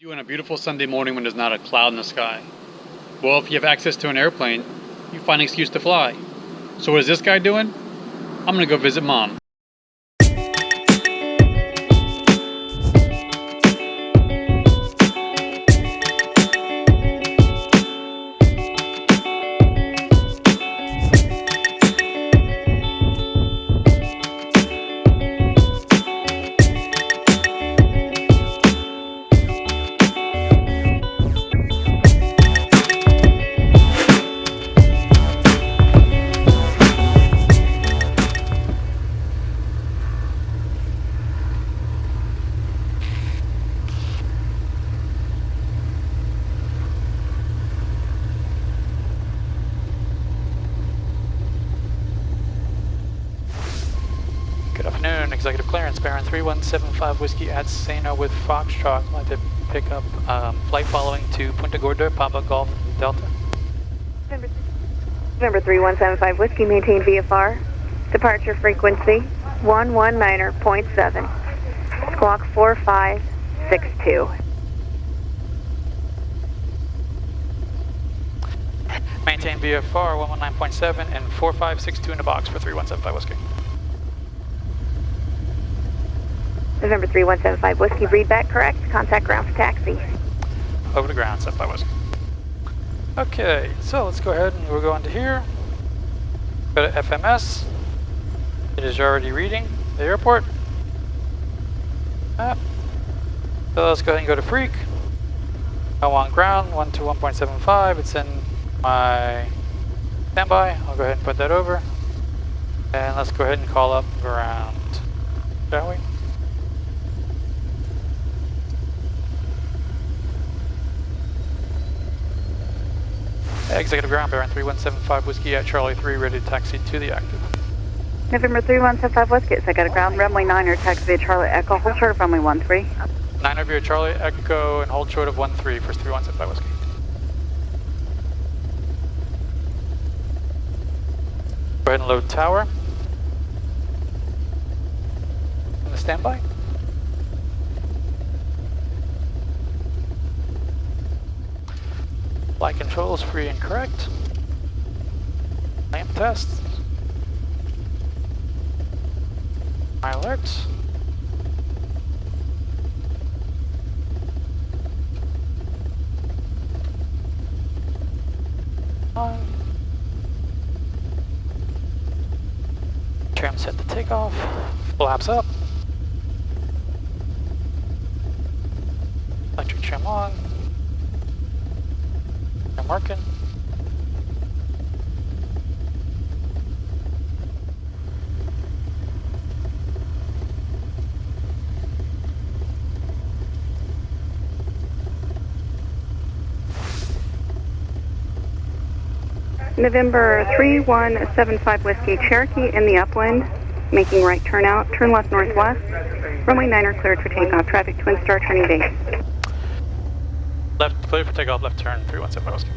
Do on a beautiful Sunday morning when there's not a cloud in the sky? Well, if you have access to an airplane, you find an excuse to fly. So what is this guy doing? I'm gonna go visit Mom. Good afternoon, Executive Clearance, Baron 3175 Whiskey at Sano with Foxtrot. I'd like to pick up flight following to Punta Gorda, Papa Golf Delta. November 3175 Whiskey, maintain VFR. Departure frequency 119.7. Squawk 4562. Maintain VFR 119.7 and 4562 in the box for 3175 Whiskey. November 3175 Whiskey, read back correct. Contact ground for taxi. Over to ground, 75 Whiskey. Okay, so let's go ahead and we'll go into here. Go to FMS. It is already reading the airport. So let's go ahead and go to Freak. I want ground 121.75. It's in my standby. I'll go ahead and put that over. And let's go ahead and call up ground, shall we? Executive Ground, Baron 3175 Whiskey at Charlie 3, ready to taxi to the active. November 3175 Whiskey, Executive Ground, runway 9 taxi via Charlie Echo, hold short of runway 13. 9 over Charlie Echo and hold short of 13 for 3175 Whiskey. Go ahead and load tower. In the standby. Flight controls free and correct. Lamp test. My alerts. On. Trim set to takeoff. Flaps up. Electric trim on. I'm working. November 3175 Whiskey, Cherokee in the upwind, making right turnout, turn left northwest, runway 9 cleared for takeoff, traffic Twin Star turning base. Left, clear for takeoff, left turn, 3175 Whiskey.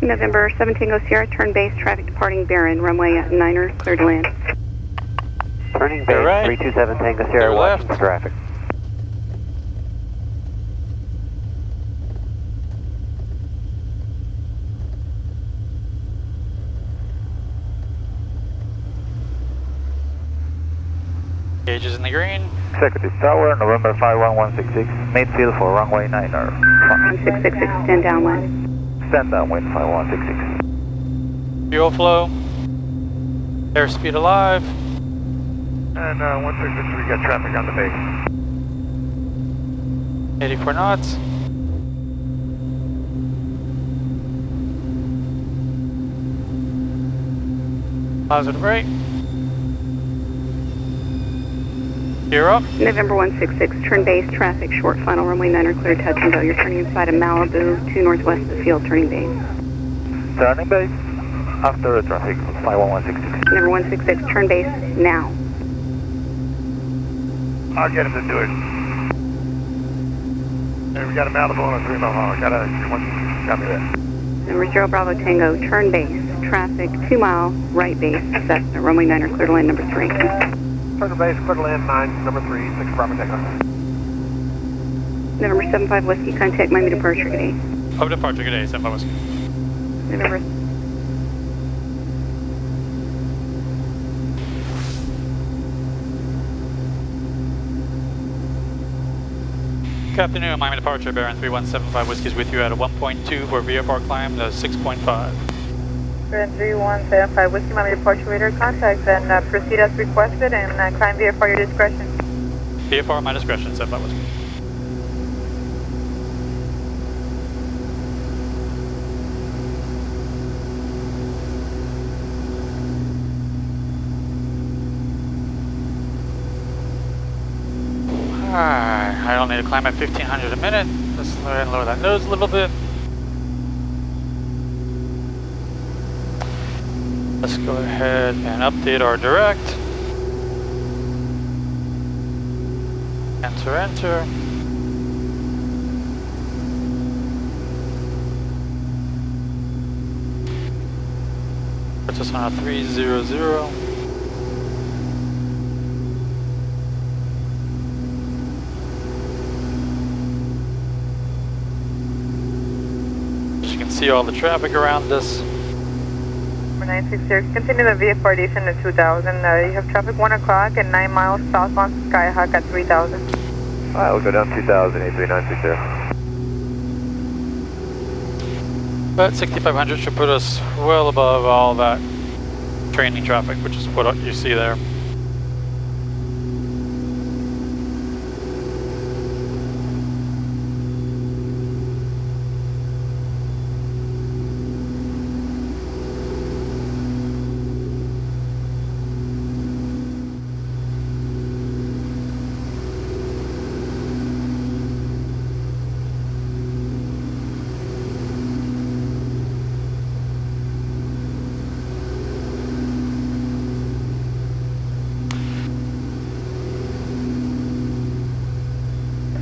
November 7 Tango Sierra, turn base, traffic departing Baron, runway 9 cleared to land. Turning base, right. 327 Tango Sierra, watching for traffic. Gauges in the green. Executive Tower, November 51166, midfield for runway 9er. 1666, stand downwind. Stand downwind 5166. Fuel flow. Airspeed alive. And 1663, we got traffic on the base. 84 knots. Positive rate. Gear up. November 166, turn base, traffic, short final, runway 9 cleared, touch and go. You're turning inside of Malibu, 2 northwest of the field, turning base. Turning base, after the traffic, 51166. November 166, turn base, now. I'll get him to do it. Hey, we got a Malibu on a 3 mile. Got me there. Number 0 Bravo Tango, turn base, traffic, 2 mile right base, Cessna, runway 9 clear to land number 3. Cessna base, clear to land 9, number 3, 6 Bravo takeoff. November 75 Whiskey, contact Miami departure, good day. Of departure, good day, 75 Whiskey. November. Good afternoon, Miami departure, Baron 3175 Whiskey is with you at a 1.2 for VFR climb to 6.5. Baron 3175 Whiskey, Miami departure radar contact, and proceed as requested and climb VFR your discretion. VFR my discretion, 75 Whiskey. Alright, I don't need to climb at 1500 a minute. Let's go ahead and lower that nose a little bit. Let's go ahead and update our direct. Enter, enter. Puts us on a 300. See all the traffic around us. Number 960, continue the VFR descent to 2000. You have traffic 1 o'clock and 9 miles southbound Skyhawk at 3000. Alright, we'll go down 2000, 83960. But 6500 should put us well above all that training traffic, which is what you see there.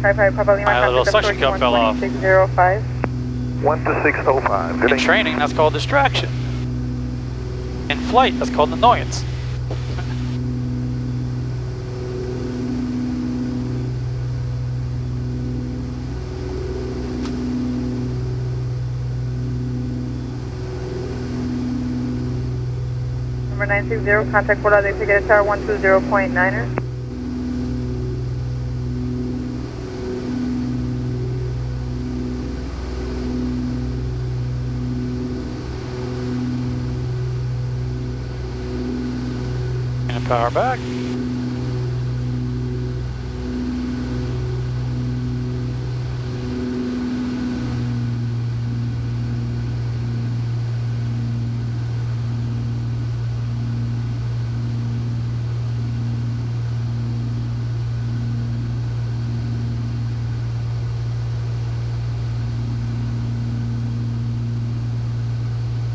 My little suction cup fell off. 12605. In training, that's called distraction. In flight, that's called annoyance. Number 960, contact Gorda, they PGD Tower 120.9er. Power back.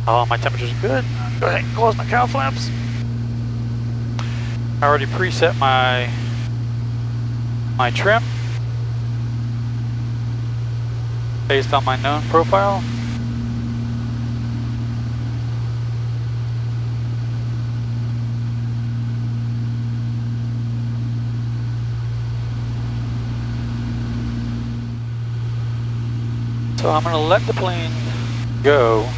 Oh, my temperature's good. Go ahead and close my cowl flaps. I already preset my trim based on my known profile. So I'm going to let the plane go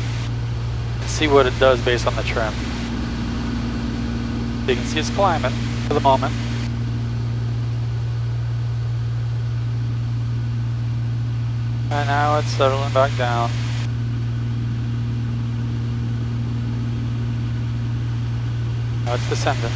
to see what it does based on the trim. You can see it's climbing for the moment. And now it's settling back down. Now it's descending.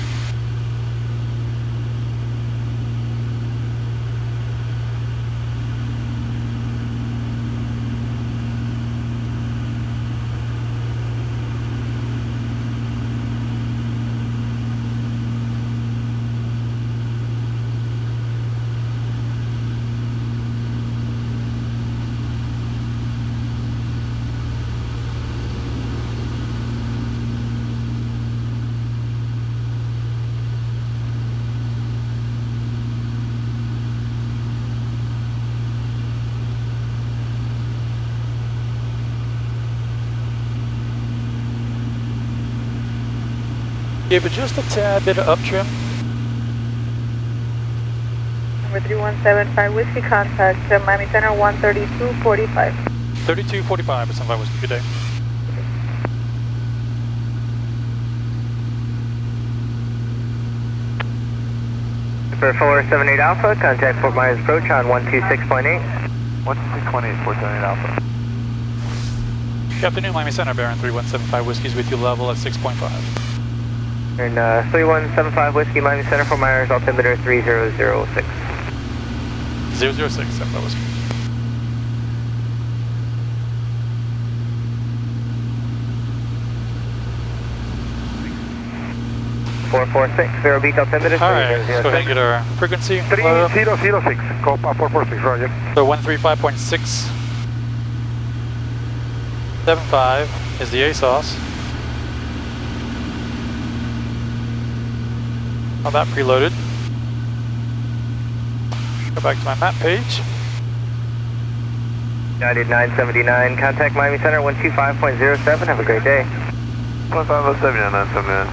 Give it just a tad bit of up trim. Number 3175 Whiskey contact, Miami Center 132.45. 3245 at 75 Whiskey, good day. For 478 Alpha, contact Fort Myers Approach on 126.8. 126.8, 478 Alpha. Good afternoon, Miami Center, Baron 3175 Whiskey's with you, level at 6.5. And 3175 Whiskey, Miami Center, Fort Myers, altimeter 3006. 006, 75 Whiskey. Vero Beach, altimeter Alright, let's go ahead and get our frequency. 3006, Copa 446, roger. So 135.675 is the ASOS. All that preloaded. Go back to my map page. United 979, contact Miami Center 125.07. Have a great day. 1507, 979.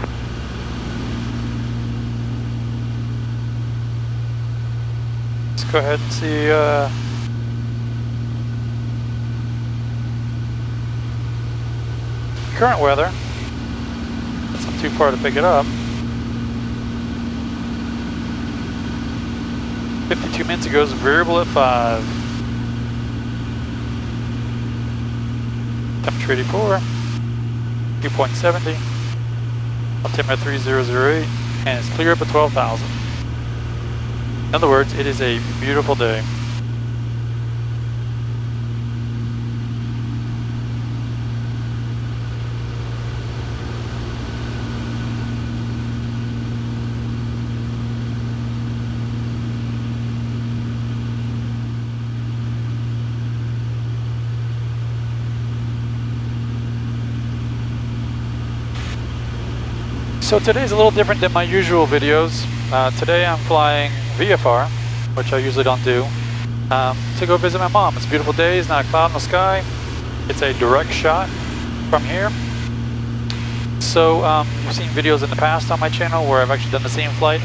Let's go ahead and see. Current weather. It's not too far to pick it up. 52 minutes ago is variable at 5. Temperature 84. 2.70. Altimeter 3008. And it's clear up at 12,000. In other words, it is a beautiful day. So today's a little different than my usual videos. Today I'm flying VFR, which I usually don't do, to go visit my mom. It's a beautiful day, it's not a cloud in the sky. It's a direct shot from here. So you've seen videos in the past on my channel where I've actually done the same flight,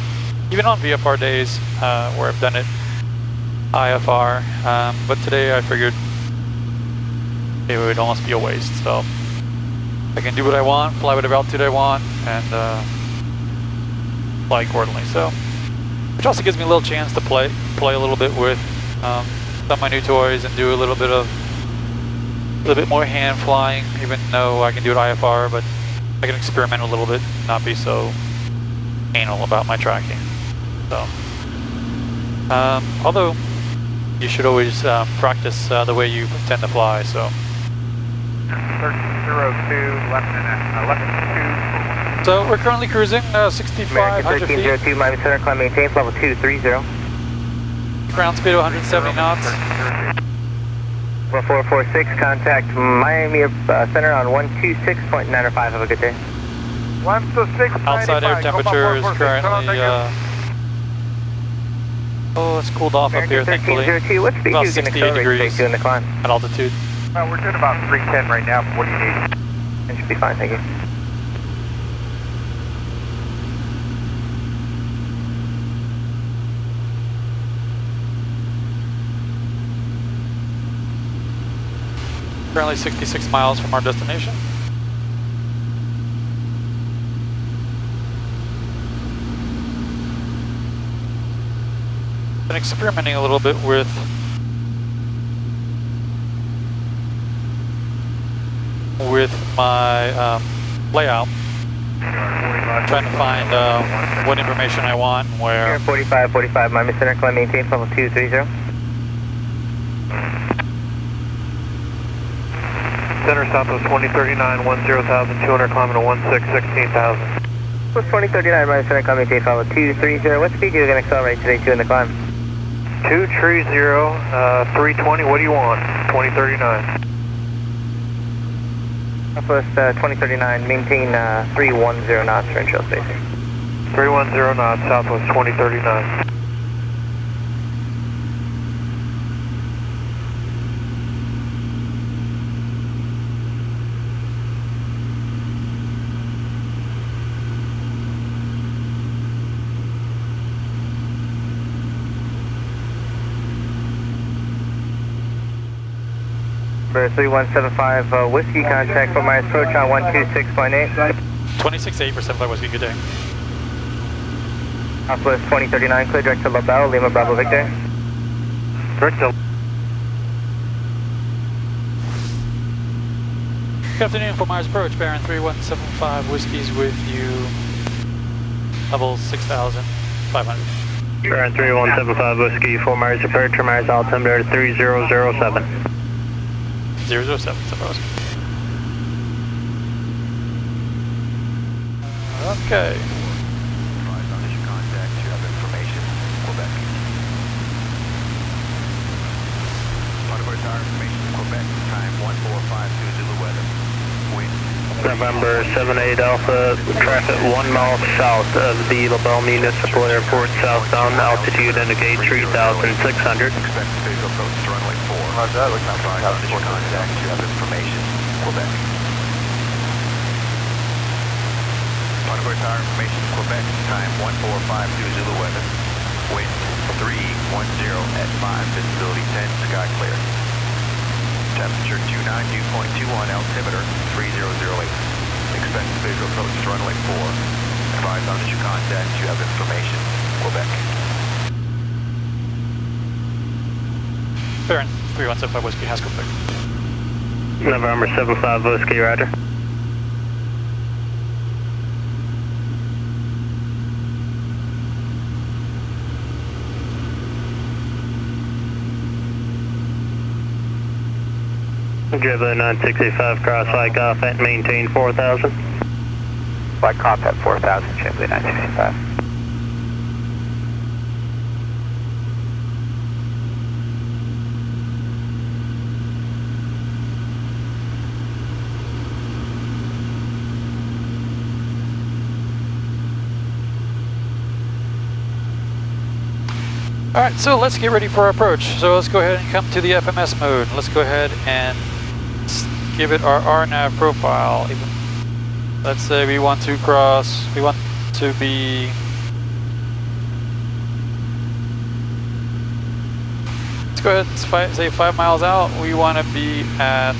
even on VFR days where I've done it IFR, but today I figured it would almost be a waste. So I can do what I want, fly whatever altitude I want, and fly accordingly. So, which also gives me a little chance to play a little bit with some of my new toys and do a little bit more hand flying, even though I can do it IFR, but I can experiment a little bit, not be so anal about my tracking. So, although you should always practice the way you intend to fly. So. 1302, left and 2. So we're currently cruising 6,500 feet. 1302, Miami Center, climb maintains level 230. Ground speed of 170 knots. 446, contact Miami Center on 126.905. Have a good day. 126. Outside air temperature is currently, oh, it's cooled off up here, thankfully. 1302, what speed About you can 68 accelerate degrees to in the climb? at altitude. We're doing about 310 right now. What do you need? It should be fine, thank you. Currently 66 miles from our destination. Been experimenting a little bit with my layout, trying to find what information I want, where. 45, Miami Center, climb maintain level 230. Center Southwest 2039, 10,000, 200, climbing to 16, 16,000. What's 2039, Miami Center, climb maintain level 230. What speed are you going to accelerate today to in the climb? 230, 320, what do you want? 2039. Southwest 2039, maintain 310 knots for initial spacing. 310 knots, Southwest 2039. For 3175 Whiskey, contact for my approach on 126.8. 26.8 for 75 Whiskey, good day. Southwest 2039, clear direct to La Belle, Lima Bravo Victor. Direct to Good afternoon, Fort Myers Approach, Baron 3175 Whiskey's with you, level 6,500. Baron 3175 Whiskey, Fort Myers Approach, Myers altimeter 3007. 007, 75 Whiskey. Okay. November 78 Alpha, traffic 1 mile south of the La Belle Municipal Airport, southbound, altitude indicate 3,600. Expect visual approach to runway 4. Roger that, looking at your contact, you have information, Quebec. Punta Tower information, Quebec, time 1452 Zulu weather. Wind 310 at 5, visibility 10, sky clear. Temperature 292.21, altimeter 3008. Expect visual approach to runway 4. Advise on your contact, you have information, Quebec. Baron 3175 Whiskey, Haskell Quebec. November 75 Whiskey, roger. JetBlue 9685, cross like off at maintain 4,000. Flight comp at 4,000, JetBlue 965. Alright, so let's get ready for our approach. So let's go ahead and come to the FMS mode. Let's go ahead and give it our RNAV profile. Let's say we want to cross, we want to be let's go ahead and say 5 miles out. We want to be at,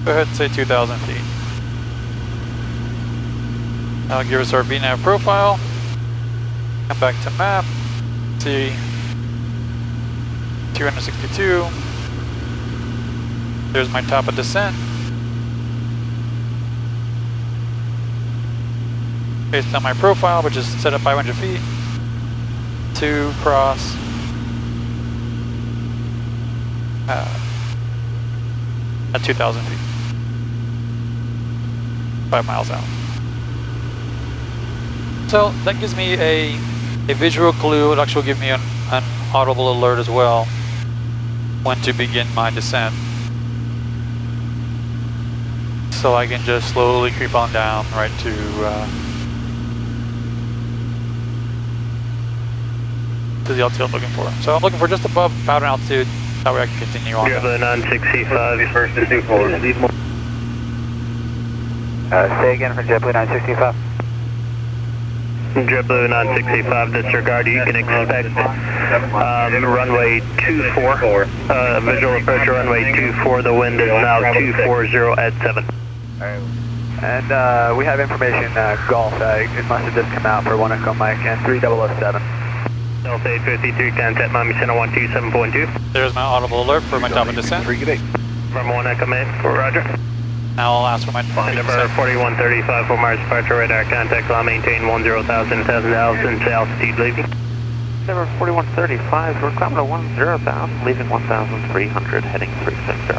go ahead and say 2,000 feet. That'll give us our VNAV profile. Come back to map, see 262. There's my top of descent. Based on my profile, which is set at 500 feet, to cross at 2,000 feet, 5 miles out. So that gives me a visual clue. It'll actually give me an audible alert as well when to begin my descent. So I can just slowly creep on down right to the altitude I'm looking for. So I'm looking for just above powder altitude. That way I can continue on. JetBlue 965, first to 24. Say again for JetBlue 965. JetBlue 965, disregard. You can expect runway 24. Visual approach to runway 24. The wind is now 240 at 7. And we have information, Golf. It must have just come out for 1 Echo Mike and 3007. Delta 853, contact Miami Center 127.2. There's my audible alert for my top of descent. From 1 Echo Mike, roger. Now I'll ask for my Number 4135 for Mars departure radar contact, I'll maintain 10,000 altitude, altitude leaving. Number 4135, we're climbing to 10 bound, leaving 1,300, heading 360.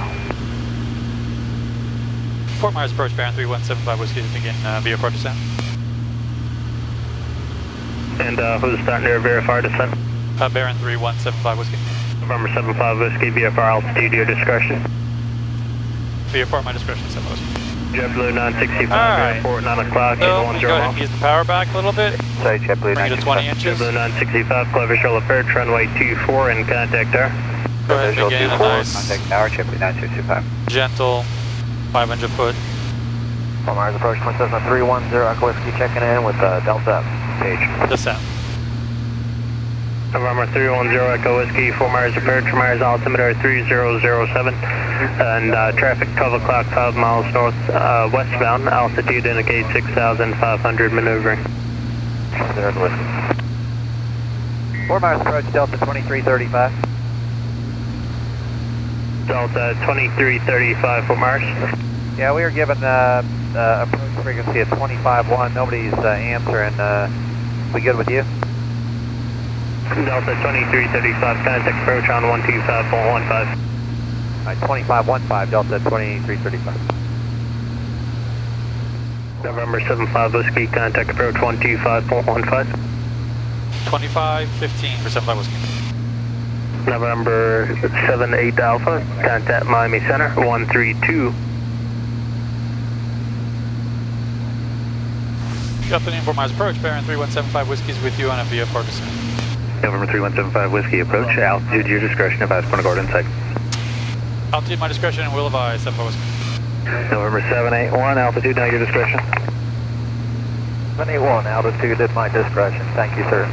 Fort Myers approach, Baron 3175 Whiskey to begin VFR descent. And who's starting to verify descent? Baron 3175 Whiskey. November 75 Whiskey, VFR altitude, your discretion. VFR, my discretion, 7 Whiskey. JetBlue 965, Alright. airport 9 o'clock, So I'm going to go ahead and ease the power back a little bit. Sorry, JetBlue Bring it to 20 inches. JetBlue 965, clear visual approach, runway 24 and contact tower. Go ahead and begin a nice, Contact tower, JetBlue 965. gentle 500 foot. Fort Myers approach, Twin Cessna 310, Echo Whiskey checking in with Delta Page. Descent. November 310 Echo Whiskey, Fort Myers Approach, Myers altimeter 3007, and traffic 12 o'clock, 5 miles north westbound, altitude indicates 6,500 maneuvering. There's Whiskey. Fort Myers Approach, Delta 2335. Delta 2335, Fort Myers. Yeah, we are given approach frequency at 25.1. Nobody's answering. We good with you? Delta 2335, contact approach on 125.15. Alright, 2515, Delta 2335. November 75 Whiskey, contact approach 125.15. 2515 for 75 Whiskey. November 78 Alpha, contact Miami Center 132. Good afternoon, Fort Myers Approach, Baron 3175 Whiskey's with you on a VFR descent. November 3175 Whiskey, approach, altitude your discretion, advise Punta Gorda in sight. Altitude my discretion and will advise 75 Whiskey. November 781, altitude now your discretion. 781, altitude at my discretion. Thank you, sir.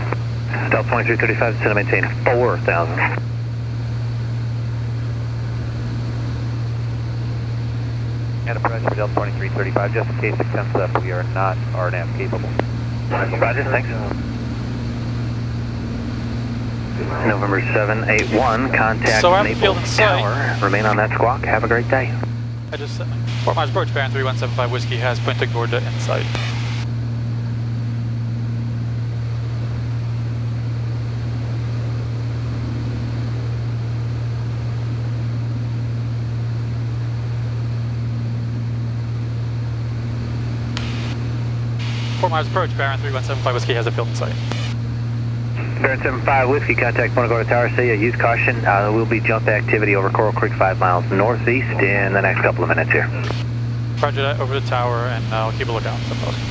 Delta 2335, descend to maintain 4,000. And approach for Delta 2335, just in case it comes up, we are not RNAV capable. Roger, thanks. November 781, contact So I'm Maple fielding Tower. sight. Remain on that squawk. Have a great day. I just said Fort Myers Approach, Baron 3175 Whiskey has Punta Gorda in sight. Fort Myers Approach, Baron 3175 Whiskey has a field in sight. Baron 75 Whiskey, contact Punta Gorda Tower. Say use caution. There will be jump activity over Coral Creek 5 miles northeast in the next couple of minutes here. Roger that, over the tower, and I'll keep a lookout. 75 Whiskey.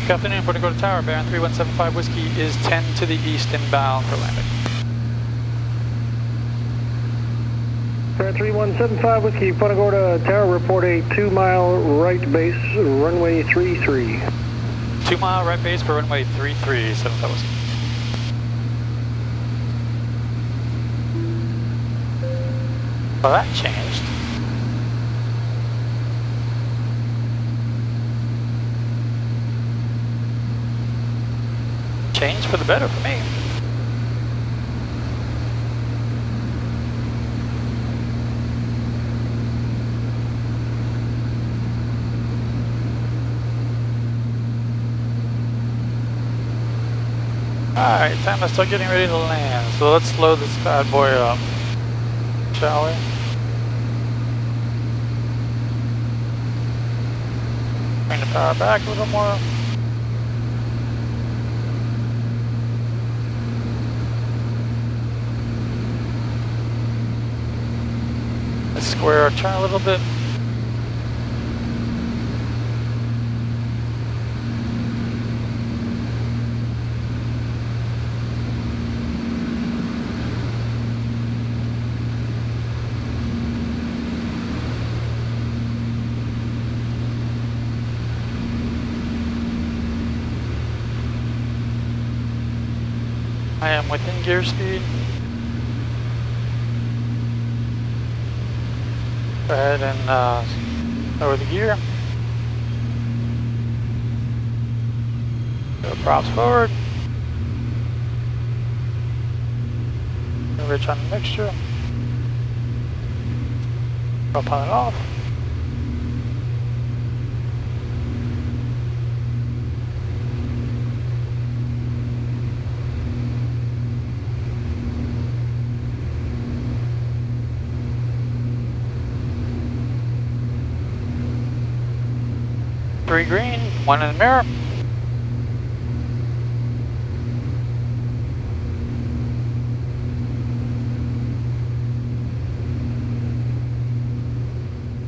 Good afternoon, Punta Gorda Tower, Baron 3175 Whiskey is 10 to the east inbound for landing. Baron 3175 Whiskey, Punta Gorda Tower, report a 2-mile right base, runway 33. 2-mile right base for runway 33, 75 Whiskey. Well, that changed. Changed for the better for me. Alright, time to start getting ready to land. So let's load this bad boy up, shall we? Bring the power back a little more. Let's square our turn a little bit. I am within gear speed. Go ahead and lower the gear. Go props forward. Go rich on the mixture. Go pilot off. Three green, one in the mirror.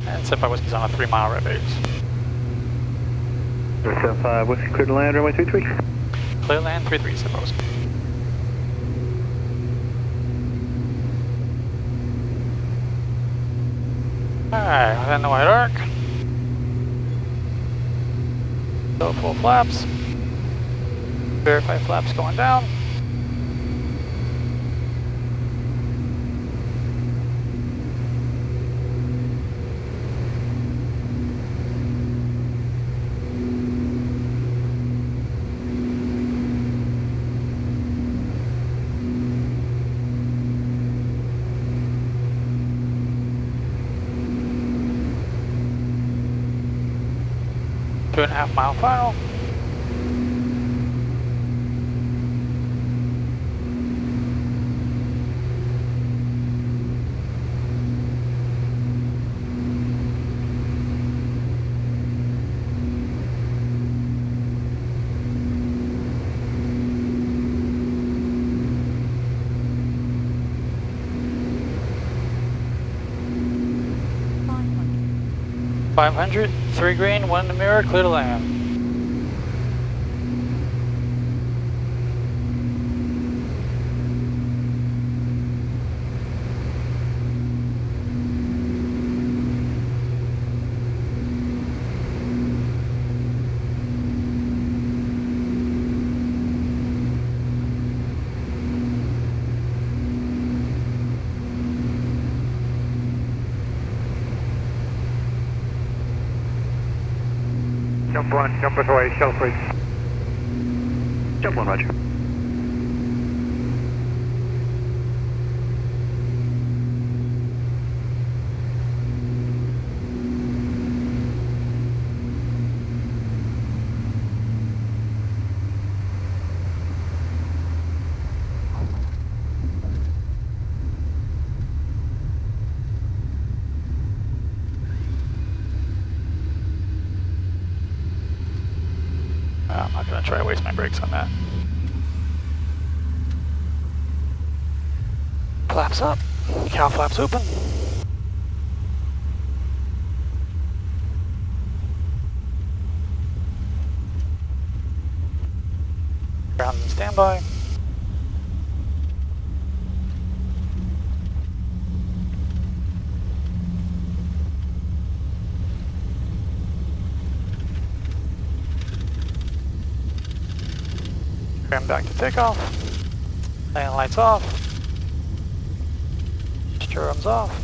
And 75 Whiskey's on a 3-mile right base. 75 Whiskey, clear to land, runway 33. Clear land, 33, 75 Whiskey. Alright, within the white arc. So full flaps. Verify flaps going down. Two and a half mile final. $500, 3 green, 1 in the mirror, clear to land. Jump us away, shell free. Jump 1, roger. I'm not going to try to waste my brakes on that. Flaps up, cow flaps open. Ground and standby. Trim back to takeoff. Landing lights off. Stirrups off.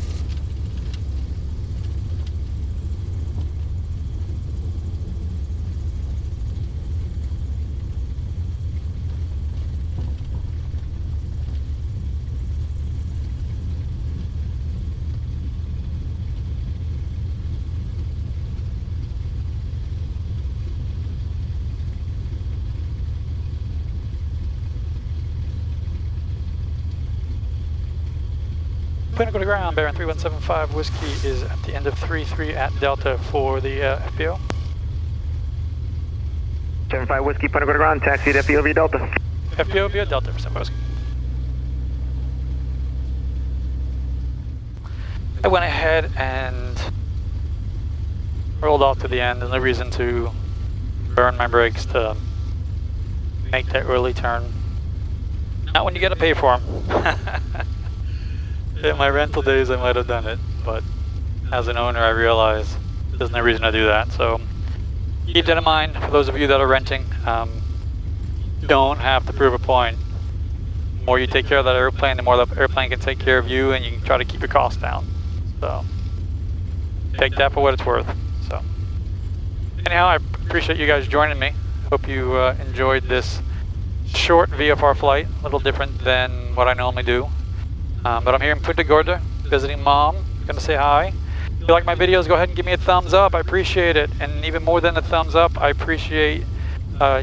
Punta go to ground, Baron 3175 Whiskey is at the end of 3-3 at Delta for the FBO. 75 Whiskey, Punta go to ground, taxi to FBO via Delta. FBO via Delta for 7 Whiskey. I went ahead and rolled off to the end. There's no reason to burn my brakes to make that early turn. Not when you gotta pay for them. In my rental days I might have done it, but as an owner I realize there's no reason to do that. So keep that in mind for those of you that are renting. You don't have to prove a point. The more you take care of that airplane, the more the airplane can take care of you, and you can try to keep your costs down. So take that for what it's worth. So anyhow, I appreciate you guys joining me. Hope you enjoyed this short VFR flight, a little different than what I normally do. But I'm here in Punta Gorda, visiting Mom. Gonna say hi. If you like my videos, go ahead and give me a thumbs up. I appreciate it. And even more than a thumbs up, I appreciate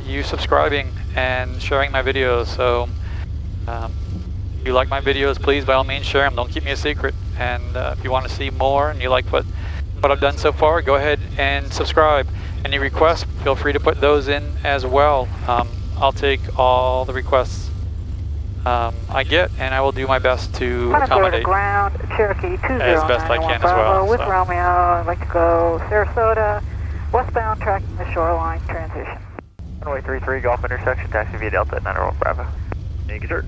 you subscribing and sharing my videos. So if you like my videos, please, by all means, share them. Don't keep me a secret. And if you want to see more and you like what I've done so far, go ahead and subscribe. Any requests, feel free to put those in as well. I'll take all the requests I get, and I will do my best to accommodate Ground, Cherokee 20 as best I can as well. With Romeo, I'd like to go Sarasota, westbound, tracking the shoreline transition. Runway 33, Golf intersection, taxi via Delta at 901 Bravo. Thank you, sir.